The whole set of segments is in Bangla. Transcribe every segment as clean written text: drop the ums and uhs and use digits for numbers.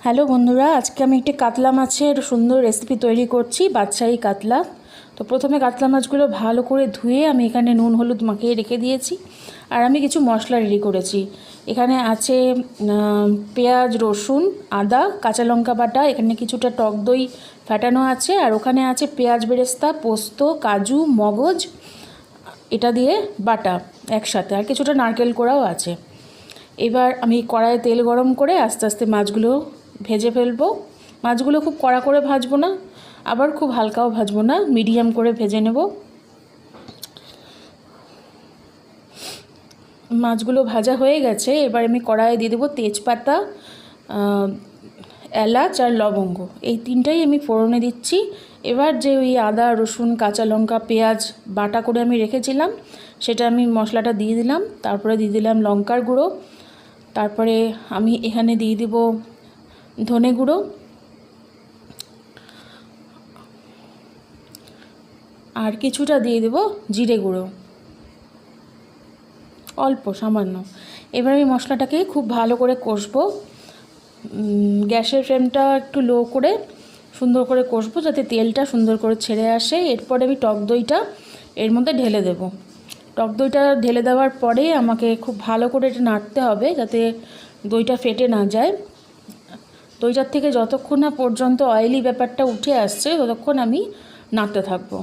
হ্যালো বন্ধুরা, আজকে আমি একটি কাতলা মাছের সুন্দর রেসিপি তৈরি করছি, বাদশাহী কাতলা। তো প্রথমে কাতলা মাছগুলো ভালো করে ধুয়ে আমি এখানে নুন হলুদ মাখিয়ে রেখে দিয়েছি। আর আমি কিছু মশলা রেডি করেছি। এখানে আছে পেঁয়াজ, রসুন, আদা, কাঁচা লঙ্কা বাটা, এখানে কিছুটা টক দই ফাটানো আছে, আর ওখানে আছে পেঁয়াজ বেরেস্তা, পোস্ত, কাজু, মগজ, এটা দিয়ে বাটা একসাথে, আর কিছুটা নারকেল কোড়াও আছে। এবার আমি কড়াইয়ে তেল গরম করে আস্তে আস্তে মাছগুলো ভেজে ফেলবো। মাছগুলো খুব কড়া করে ভাজবো না, আবার খুব হালকাও ভাজবো না, মিডিয়াম করে ভেজে নেব। মাছগুলো ভাজা হয়ে গেছে। এবার আমি কড়াইয়ে দিয়ে দেবো তেজপাতা, এলাচ আর লবঙ্গ, এই তিনটাই আমি ফোড়নে দিচ্ছি। এবার যে ওই আদা, রসুন, কাঁচা লঙ্কা, পেঁয়াজ বাটা করে আমি রেখেছিলাম, সেটা আমি মশলাটা দিয়ে দিলাম। তারপরে দিয়ে দিলাম লঙ্কার গুঁড়ো, তারপরে আমি এখানে দিয়ে দিব ধনে গুঁড়ো, আর কিছুটা দিয়ে দেব জিরে গুঁড়ো, অল্প সামান্য। এবার আমি মশলাটাকে খুব ভালো করে কষবো। গ্যাসের ফ্লেমটা একটু লো করে সুন্দর করে কষবো, যাতে তেলটা সুন্দর করে ছেড়ে আসে। এরপরে আমি টক দইটা এর মধ্যে ঢেলে দেব। টক দইটা ঢেলে দেওয়ার পরে আমাকে খুব ভালো করে এটা নাড়তে হবে, যাতে দইটা ফেটে না যায়। দইটার থেকে যতক্ষণ না পর্যন্ত অয়েলি ব্যাপারটা উঠে আসছে, ততক্ষণ আমি নাড়তে থাকবো।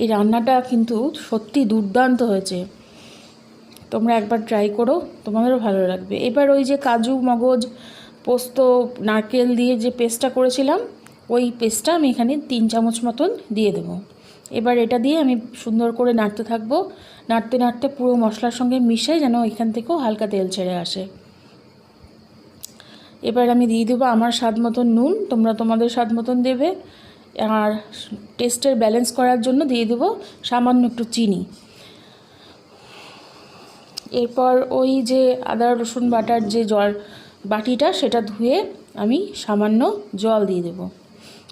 এই রান্নাটা কিন্তু সত্যি দুর্দান্ত হয়েছে, তোমরা একবার ট্রাই করো, তোমাদেরও ভালো লাগবে। এবার ওই যে কাজু, মগজ, পোস্ত, নারকেল দিয়ে যে পেস্টটা করেছিলাম, ওই পেস্টটা আমি এখানে 3 চামচ মতন দিয়ে দেবো। এবার এটা দিয়ে আমি সুন্দর করে নাড়তে থাকবো। নাড়তে নাড়তে পুরো মশলার সঙ্গে মিশে যেন এখান থেকেও হালকা তেল ছেড়ে আসে। এবার আমি দিয়ে দেবো আমার স্বাদ মতন নুন, তোমরা তোমাদের স্বাদ মতন দেবে। আর টেস্টের ব্যালেন্স করার জন্য দিয়ে দেবো সামান্য একটু চিনি। এরপর ওই যে আদা রসুন বাটার যে বাটিটা, সেটা ধুয়ে আমি সামান্য জল দিয়ে দেবো,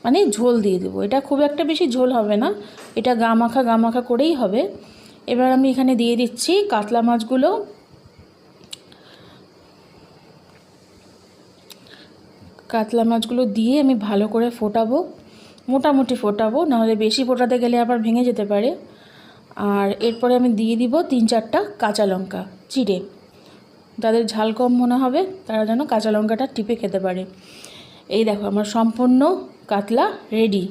মানে ঝোল দিয়ে দেবো। এটা খুব একটা বেশি ঝোল হবে না, এটা গা মাখা করেই হবে। এবার আমি এখানে দিয়ে দিচ্ছি কাতলা মাছগুলো। কাতলা মাছগুলো দিয়ে আমি ভালো করে ফোটাবো, মোটামুটি ফোটাবো, নাহলে বেশি ফোটাতে গেলে আবার ভেঙে যেতে পারে। আর এরপরে আমি দিয়ে দিব 3-4টা কাঁচা লঙ্কা চিড়ে। যাদের ঝাল কম মনে হবে তারা যেন কাঁচা লঙ্কাটা টিপে খেতে পারে। এই দেখো আমার সম্পূর্ণ কাতলা রেডি।